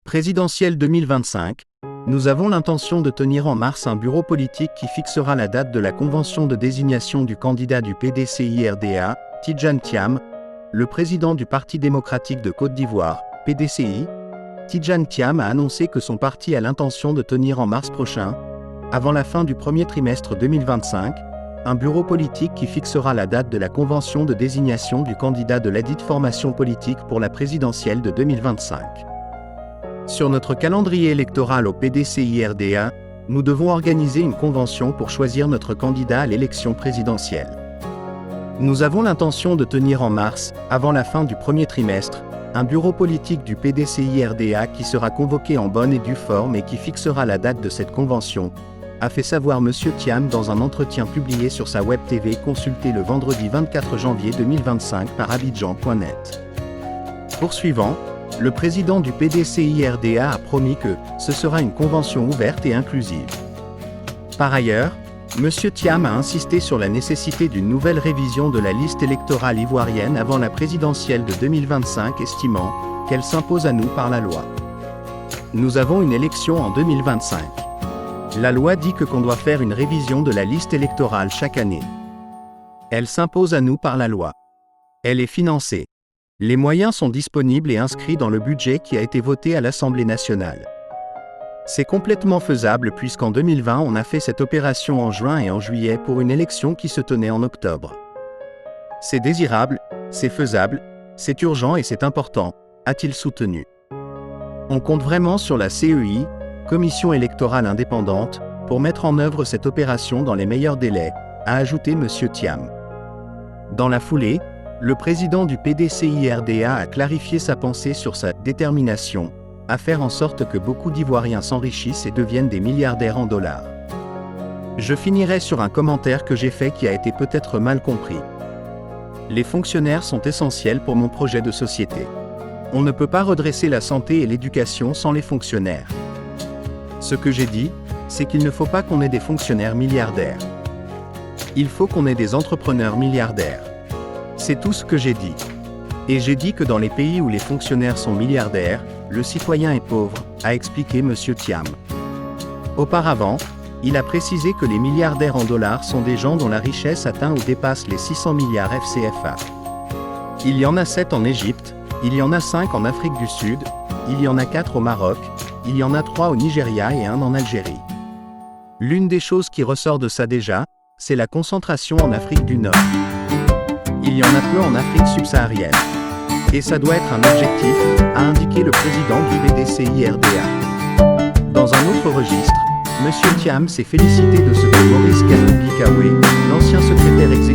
Présidentielle 2025, nous avons l'intention de tenir en mars un bureau politique qui fixera la date de la convention de désignation du candidat du PDCI-RDA, Tidjane Thiam, le président du Parti démocratique de Côte d'Ivoire, PDCI. Tidjane Thiam a annoncé que son parti a l'intention de tenir en mars prochain, avant la fin du premier trimestre 2025, un bureau politique qui fixera la date de la convention de désignation du candidat de ladite formation politique pour la présidentielle de 2025. Sur notre calendrier électoral au PDCI-RDA, nous devons organiser une convention pour choisir notre candidat à l'élection présidentielle. Nous avons l'intention de tenir en mars, avant la fin du premier trimestre, un bureau politique du PDCI-RDA qui sera convoqué en bonne et due forme et qui fixera la date de cette convention, a fait savoir M. Thiam dans un entretien publié sur sa web TV consulté le vendredi 24 janvier 2025 par Abidjan.net. Poursuivant, le président du PDCI-RDA a promis que ce sera une convention ouverte et inclusive. Par ailleurs, M. Thiam a insisté sur la nécessité d'une nouvelle révision de la liste électorale ivoirienne avant la présidentielle de 2025, estimant qu'elle s'impose à nous par la loi. Nous avons une élection en 2025. La loi dit qu'on doit faire une révision de la liste électorale chaque année. Elle s'impose à nous par la loi. Elle est financée. Les moyens sont disponibles et inscrits dans le budget qui a été voté à l'Assemblée nationale. C'est complètement faisable puisqu'en 2020 on a fait cette opération en juin et en juillet pour une élection qui se tenait en octobre. C'est désirable, c'est faisable, c'est urgent et c'est important, a-t-il soutenu. On compte vraiment sur la CEI, Commission électorale indépendante, pour mettre en œuvre cette opération dans les meilleurs délais, a ajouté M. Thiam. Dans la foulée, le président du PDCI-RDA a clarifié sa pensée sur sa détermination à faire en sorte que beaucoup d'Ivoiriens s'enrichissent et deviennent des milliardaires en dollars. Je finirai sur un commentaire que j'ai fait qui a été peut-être mal compris. Les fonctionnaires sont essentiels pour mon projet de société. On ne peut pas redresser la santé et l'éducation sans les fonctionnaires. Ce que j'ai dit, c'est qu'il ne faut pas qu'on ait des fonctionnaires milliardaires. Il faut qu'on ait des entrepreneurs milliardaires. C'est tout ce que j'ai dit. Et j'ai dit que dans les pays où les fonctionnaires sont milliardaires, le citoyen est pauvre, a expliqué M. Thiam. Auparavant, il a précisé que les milliardaires en dollars sont des gens dont la richesse atteint ou dépasse les 600 milliards FCFA. Il y en a 7 en Égypte, il y en a 5 en Afrique du Sud, il y en a 4 au Maroc, il y en a 3 au Nigeria et 1 en Algérie. L'une des choses qui ressort de ça déjà, c'est la concentration en Afrique du Nord. Il y en a peu en Afrique subsaharienne. Et ça doit être un objectif, a indiqué le président du PDCI-RDA. Dans un autre registre, M. Thiam s'est félicité de ce que Maurice Kambi Kawe, l'ancien secrétaire exécutif